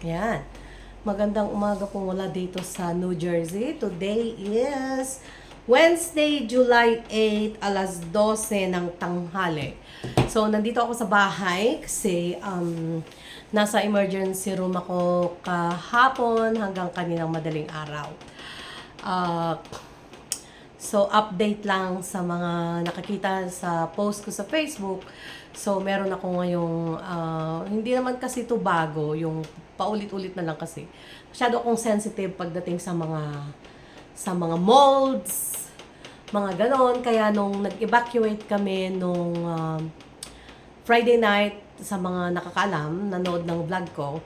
Yan. Magandang umaga po mula dito sa New Jersey. Today is Wednesday, July 8, alas 12 ng tanghali. So, nandito ako sa bahay kasi nasa emergency room ako kahapon hanggang kaninang madaling araw. Uh, So, update lang sa mga nakakita sa post ko sa Facebook. So, meron ako ngayong, hindi naman kasi ito bago, yung paulit-ulit na lang kasi. Masyado akong sensitive pagdating sa mga molds, mga ganon. Kaya nung nag-evacuate kami nung Friday night, sa mga nakakaalam, nanood ng vlog ko,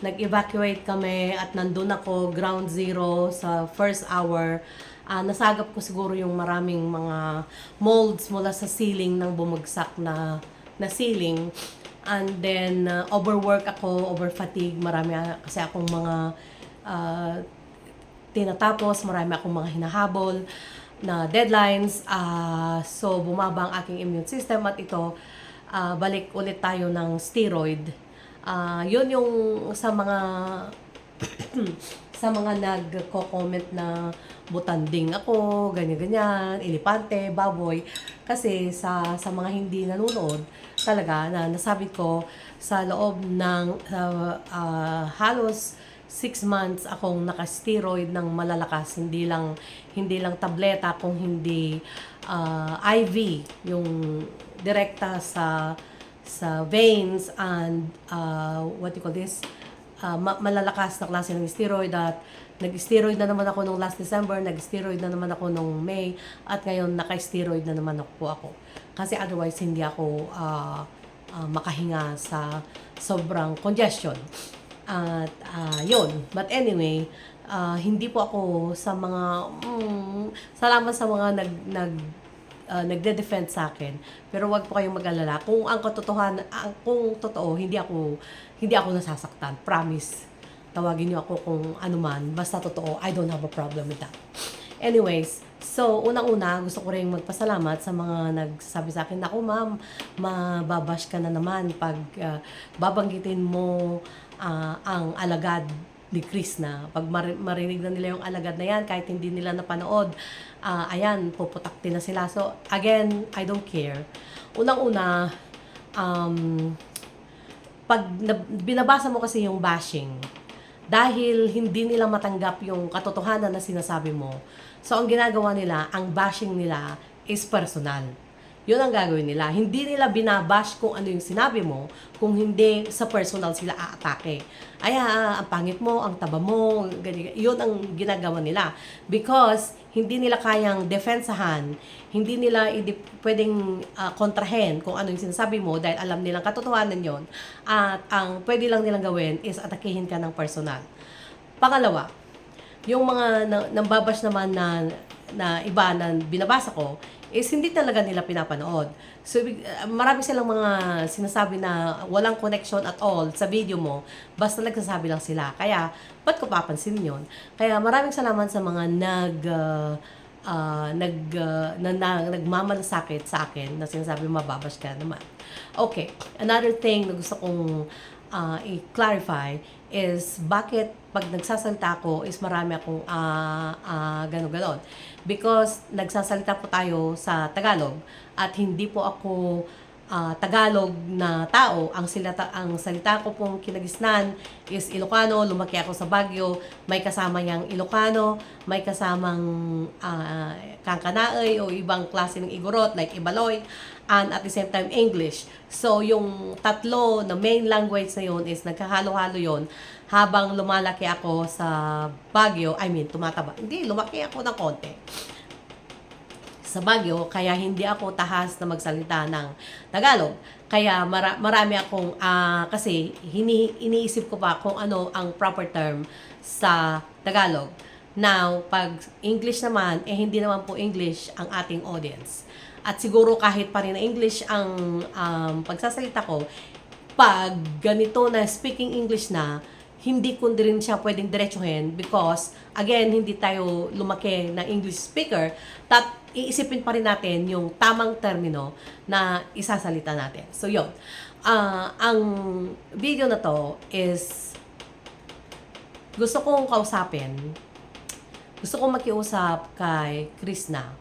nag-evacuate kami at nandun ako, ground zero sa first hour. Nasagap ko siguro yung maraming mga molds mula sa ceiling ng bumagsak na ceiling. And then, overwork ako, over fatigue. Marami kasi akong mga tinatapos, marami akong mga hinahabol na deadlines. So, bumaba ang aking immune system at ito, balik ulit tayo ng steroid. Yun yung sa mga sa mga nagko-comment na butanding ako, ganyan-ganyan, elepante, baboy. Kasi sa mga hindi nanonood, talaga na nasabi ko sa loob ng halos 6 months akong naka-steroid ng malalakas, hindi lang tableta, kung hindi IV, yung direkta sa veins and what you call this, malalakas na klase ng steroid. At nag-steroid na naman ako nung last December, nag-steroid na naman ako nung May, at ngayon naka-steroid na naman ako. Kasi otherwise hindi ako makahinga sa sobrang congestion. At yun. But anyway, hindi po ako sa mga salamat sa mga nagde-defend sa akin. Pero wag po kayong mag-alala. Kung ang katotohanan, kung totoo, hindi ako nasasaktan. Promise. Tawagin niyo ako kung ano man. Basta totoo, I don't have a problem with that. Anyways, so unang-una, gusto ko rin magpasalamat sa mga nagsasabi sa akin, "Naku ma'am, mababash ka na naman pag babanggitin mo ang alagad ni Chris na." Pag marinig na nila yung alagad na yan, kahit hindi nila napanood, ayan, puputakti na sila. So, again, I don't care. Unang-una, pag binabasa mo kasi yung bashing, dahil hindi nila matanggap yung katotohanan na sinasabi mo, so ang ginagawa nila, ang bashing nila is personal. Yun ang gagawin nila. Hindi nila binabash kung ano yung sinabi mo, kung hindi sa personal sila aatake. Ay, ang pangit mo, ang taba mo, ganyan. Yun ang ginagawa nila. Because hindi nila kayang defensahan, hindi nila pwedeng kontrahen kung ano yung sinasabi mo dahil alam nilang katotohanan yon. At ang pwede lang nilang gawin is atakihin ka ng personal. Pangalawa, yung mga nambabash naman na iba na binabasa ko, is hindi talaga nila pinapanood. So, marami silang mga sinasabi na walang connection at all sa video mo, basta nagsasabi lang sila. Kaya, ba't ko papansin yun? Kaya, maraming salamat sa mga nagmamalasakit sa akin na sinasabi mababash ka naman. Okay, another thing na gusto kong i-clarify is bakit pag nagsasalita ako is marami akong gano'n. Because nagsasalita po tayo sa Tagalog at hindi po ako Tagalog na tao. Ang salita ko pong kinagisnan is Ilocano. Lumaki ako sa Baguio. May kasama yang Ilocano, may kasamang Kangkanaay o ibang klase ng Igorot like Ibaloy, and at the same time English. So yung tatlo na main language na yun is nagkahalo-halo yun. Habang lumalaki ako sa Baguio, tumataba. Hindi, lumaki ako ng konti sa Baguio, kaya hindi ako tahas na magsalita ng Tagalog. Kaya marami akong, kasi iniisip ko pa kung ano ang proper term sa Tagalog. Now, pag English naman, hindi naman po English ang ating audience. At siguro kahit pa rin na English ang pagsasalita ko, pag ganito na speaking English na, hindi ko rin siya pwedeng diretsuhin because, again, hindi tayo lumaki na English speaker, iisipin pa rin natin yung tamang termino na isasalita natin. So, yun. Ang video na to is gusto kong kausapin, gusto kong makiusap kay Krishna.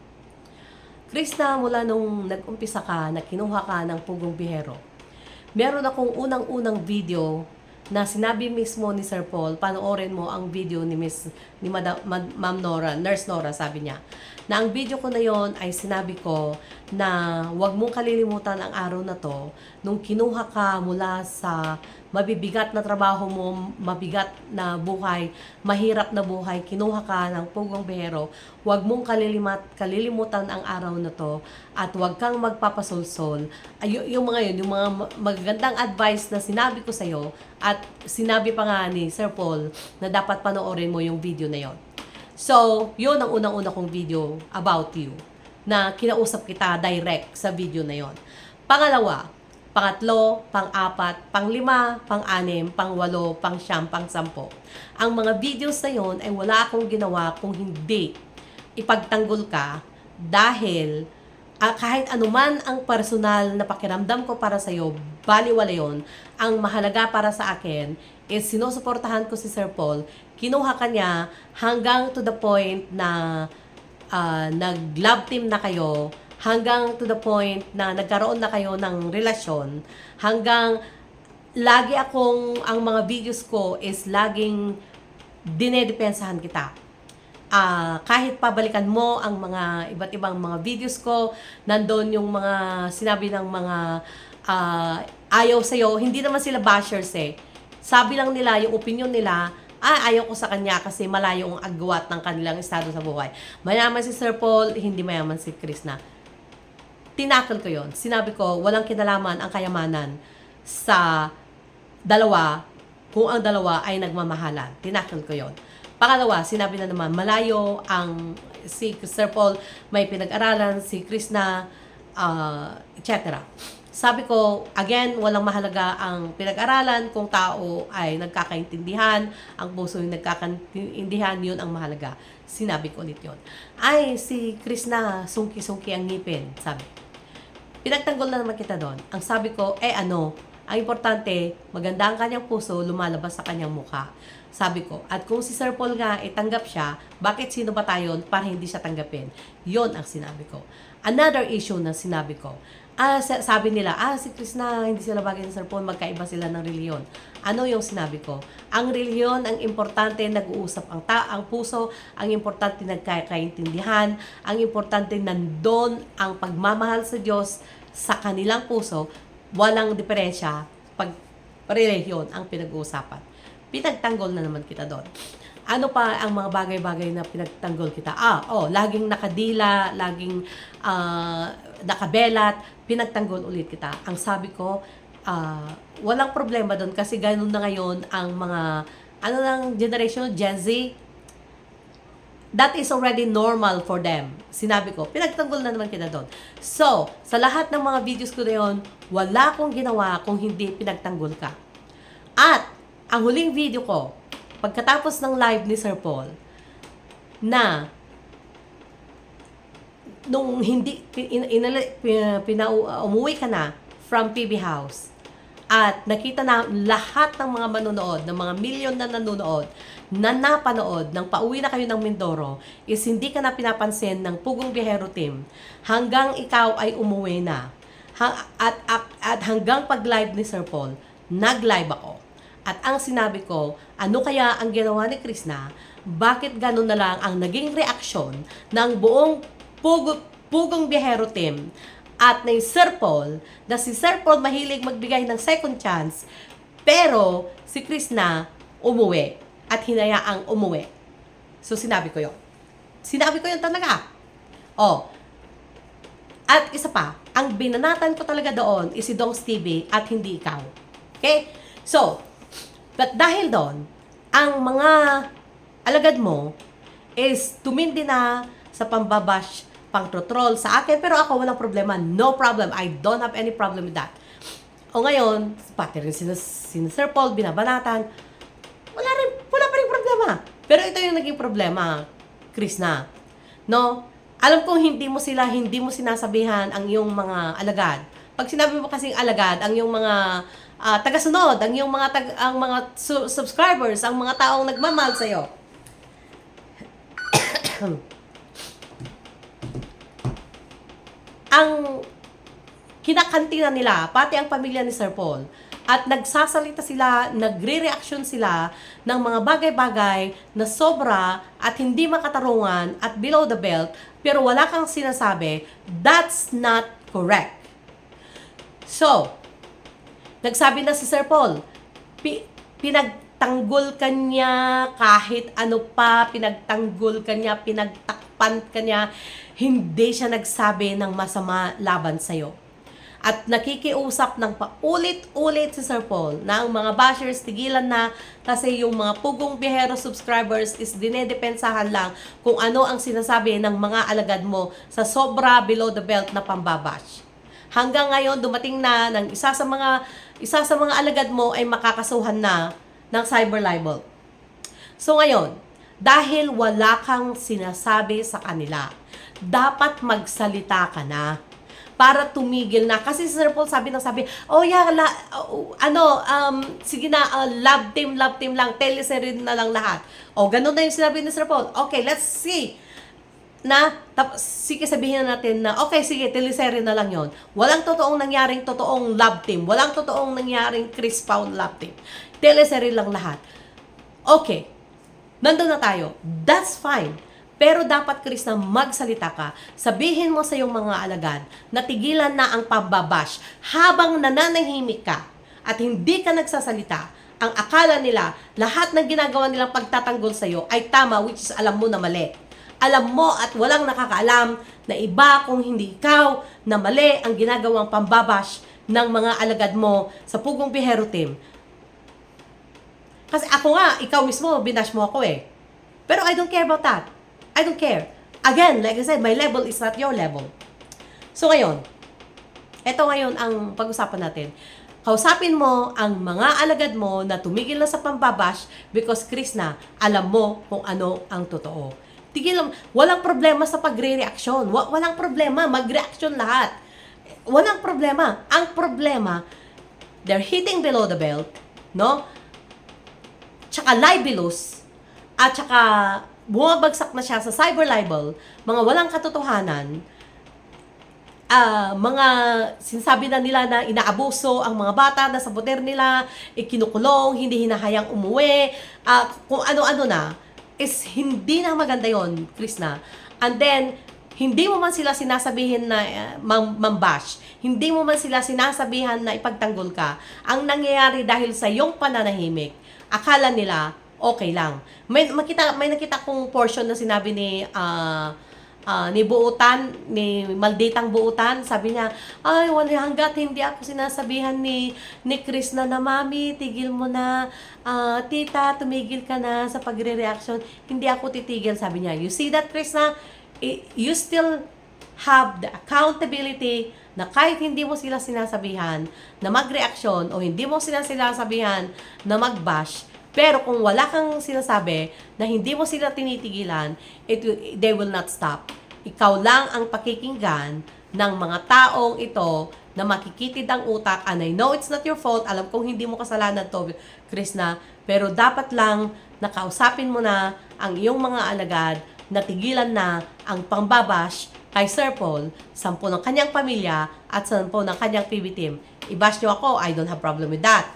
Krishna, mula nung nag-umpisa ka, na kinuha ka ng Pugong Biyahero, meron akong unang-unang video na sinabi mismo ni Sir Paul, panoorin mo ang video ni Ma'am Nora, Nurse Nora, sabi niya, na ang video ko na yon ay sinabi ko na huwag mong kalilimutan ang araw na to nung kinuha ka mula sa mabibigat na trabaho mo, mabigat na buhay, mahirap na buhay, kinuha ka ng Pugong Biyahero, huwag mong kalilimutan ang araw na to at huwag kang magpapasolsol. Yung mga yun, yung mga magagandang advice na sinabi ko sa'yo at sinabi pa nga ni Sir Paul na dapat panoorin mo yung video na yon. So, yun ang unang-una kong video about you na kinausap kita direct sa video na yon. Pangalawa, pangatlo, pang-apat, pang-lima, pang-anim, pang-walo, pang-siyam, pang-sampo. Ang mga videos na yon ay wala akong ginawa kung hindi ipagtanggol ka dahil kahit anuman ang personal na pakiramdam ko para sa'yo, baliwala yon. Ang mahalaga para sa akin is sinusuportahan ko si Sir Paul. Kinuha ka niya hanggang to the point na nag-love team na kayo, hanggang to the point na nagkaroon na kayo ng relasyon, hanggang lagi ang mga videos ko is laging dinedepensahan kita. Kahit pabalikan mo ang mga iba't ibang mga videos ko, nandun yung mga sinabi ng mga ayaw sa'yo, hindi naman sila bashers eh. Sabi lang nila, yung opinion nila, ayaw ko sa kanya kasi malayo ang agwat ng kanilang estado sa buhay. Mayaman si Sir Paul, hindi mayaman si Krishna. Tinakal ko yon. Sinabi ko, walang kinalaman ang kayamanan sa dalawa kung ang dalawa ay nagmamahalan. Tinakal ko yon. Pangalawa, sinabi na naman, malayo ang si Sir Paul, may pinag-aralan, si Krishna, etc. Sabi ko, again, walang mahalaga ang pinag-aralan kung tao ay nagkakaintindihan, ang puso yung nagkakaintindihan, yun ang mahalaga. Sinabi ko ulit yun. Ay, si Krishna, sungki-sungki ang ngipin, sabi. Pinagtanggol na naman kita doon. Ang sabi ko, ang importante, maganda ang kanyang puso, lumalabas sa kanyang mukha. Sabi ko, at kung si Sir Paul nga, tanggap siya, bakit sino ba tayo para hindi siya tanggapin? Yon ang sinabi ko. Another issue na sinabi ko, sabi nila, si Krishna, hindi sila bagay ni Sir Paul, magkaiba sila ng reliyon. Ano yung sinabi ko? Ang reliyon, ang importante, nag-uusap ang puso, ang importante, nagkakaintindihan, ang importante, nandun ang pagmamahal sa Diyos sa kanilang puso, walang diferensya pag reliyon ang pinag-uusapan. Pinagtanggol na naman kita doon. Ano pa ang mga bagay-bagay na pinagtanggol kita? Laging nakadila, laging nakabelat, pinagtanggol ulit kita. Ang sabi ko, walang problema doon kasi ganun na ngayon ang mga, generation, Gen Z, that is already normal for them. Sinabi ko, pinagtanggol na naman kita doon. So, sa lahat ng mga videos ko na yun, wala akong ginawa kung hindi pinagtanggol ka. At, ang huling video ko, pagkatapos ng live ni Sir Paul, na nung hindi umuwi ka na from PB House at nakita na lahat ng mga manonood, ng mga milyon na nanonood, na napanood ng pauwi na kayo ng Mindoro, is hindi ka na pinapansin ng Pugong Biyahero team hanggang ikaw ay umuwi na. At hanggang pag-live ni Sir Paul, nag-live ako. At ang sinabi ko, ano kaya ang ginawa ni Krishna? Bakit ganun na lang ang naging reaksyon ng buong Pugong Biyahero team at ni Sir Paul, na si Sir Paul mahilig magbigay ng second chance, pero si Krishna umuwi at hinayaang umuwi. So sinabi ko yun. Sinabi ko yun talaga. At isa pa, ang binanatan ko talaga doon is si Dongs TV at hindi ikaw. Okay? So, but dahil doon, ang mga alagad mo is tumindi na sa pambabash, pang-troll sa akin, pero ako walang problema. No problem. I don't have any problem with that. O ngayon, pati rin si Sir Paul, binabanatan, wala pa rin problema. Pero ito yung naging problema, Krishna. No? Alam kong hindi mo sinasabihan ang iyong mga alagad. Pag sinabi mo kasing alagad, ang iyong mga tagasunod, ang mga subscribers, ang mga taong nagmamahal sa iyo. Ang kinakantina nila, pati ang pamilya ni Sir Paul, at nagsasalita sila, nagre-reaction sila ng mga bagay-bagay na sobra at hindi makatarungan at below the belt, pero wala kang sinasabi, that's not correct. So, nagsabi na si Sir Paul, pinagtanggol ka niya kahit ano pa, pinagtanggol ka niya, pinagtakpan ka niya, hindi siya nagsabi ng masama laban sa'yo. At nakikiusap ng paulit-ulit si Sir Paul na ang mga bashers tigilan na kasi yung mga Pugong Biyahero subscribers is dinedepensahan lang kung ano ang sinasabi ng mga alagad mo sa sobra below the belt na pambabash. Hanggang ngayon dumating na ng isa sa mga alagad mo ay makakasuhan na ng cyber libel. So ngayon, dahil wala kang sinasabi sa kanila, dapat magsalita ka na para tumigil na. Kasi si Sir Paul sabi, oh yeah, sige na, love team lang, teleserye na lang lahat. O, ganun na yung sinabi ni Sir Paul. Okay, let's see. Sige, sabihin natin na, okay, sige, teleserye na lang yon. Walang totoong love team. Walang totoong nangyaring Chris Paul love team. Teleserye lang lahat. Okay, nandun na tayo. That's fine. Pero dapat, Chris, na magsalita ka. Sabihin mo sa iyong mga alagad na tigilan na ang pambabash habang nananahimik ka at hindi ka nagsasalita. Ang akala nila, lahat ng ginagawa nilang pagtatanggol sa iyo ay tama, which is alam mo na mali. Alam mo at walang nakakaalam na iba kung hindi ikaw na mali ang ginagawang pambabash ng mga alagad mo sa Pugong Biyahero team. Kasi ako nga, ikaw mismo, binash mo ako eh. Pero I don't care about that. I don't care. Again, like I said, my level is not your level. So ngayon, ito ngayon ang pag-usapan natin. Kausapin mo ang mga alagad mo na tumigil na sa pambabash because Chris na, alam mo kung ano ang totoo. Tigil, walang problema sa pagre-reaction. Walang problema, mag-reaction lahat. Walang problema. Ang problema, they're hitting below the belt, no? Tsaka libelous, at tsaka bumabagsak na siya sa cyber libel, mga walang katotohanan, mga sinasabi na nila na inaabuso ang mga bata na sa poder nila, ikinukulong, hindi hinahayang umuwi, kung ano-ano na, is hindi na maganda yon, Chris na. And then, hindi mo man sila sinasabihin na mambash, hindi mo man sila sinasabihan na ipagtanggol ka. Ang nangyayari dahil sa iyong pananahimik, akala nila, okay lang. May nakita kong portion na sinabi ni Buutan, ni Malditang Buutan, sabi niya, ay, hanggat hindi ako sinasabihan ni Chris na mami, tigil mo na, tita, tumigil ka na sa pagre-reaction, hindi ako titigil, sabi niya. You see that, Chris, na you still have the accountability na kahit hindi mo sila sinasabihan na mag-reaction o hindi mo sila sinasabihan na mag-bash, pero kung wala kang sinasabi na hindi mo sila tinitigilan, they will not stop. Ikaw lang ang pakikinggan ng mga taong ito na makikitid ang utak. And I know it's not your fault. Alam kong hindi mo kasalanan to, Chris na. Pero dapat lang nakausapin mo na ang iyong mga alagad na tigilan na ang pambabash kay Sir Paul, 10 ng kanyang pamilya at 10 ng kanyang PB team. I-bash nyo ako, I don't have problem with that.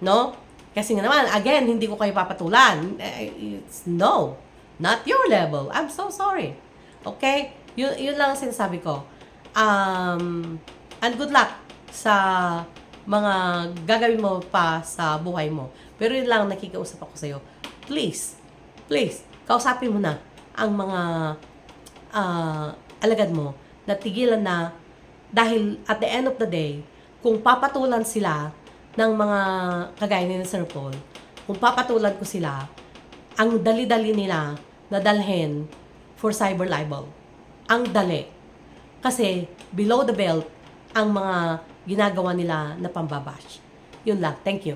No? Kasi nga naman, again, hindi ko kayo papatulan. No, not your level. I'm so sorry. Okay? Yun lang ang sinasabi ko. And good luck sa mga gagawin mo pa sa buhay mo. Pero yun lang, nakikiusap ako sa'yo. Please, kausapin mo na ang mga alagad mo na tigilan na dahil at the end of the day, kung papatulan sila ng mga kagaya ni Sir Paul, kung papatulan ko sila, ang dali-dali nila na dalhin for cyber libel. Ang dali. Kasi below the belt ang mga ginagawa nila na pambabash. Yun lang. Thank you.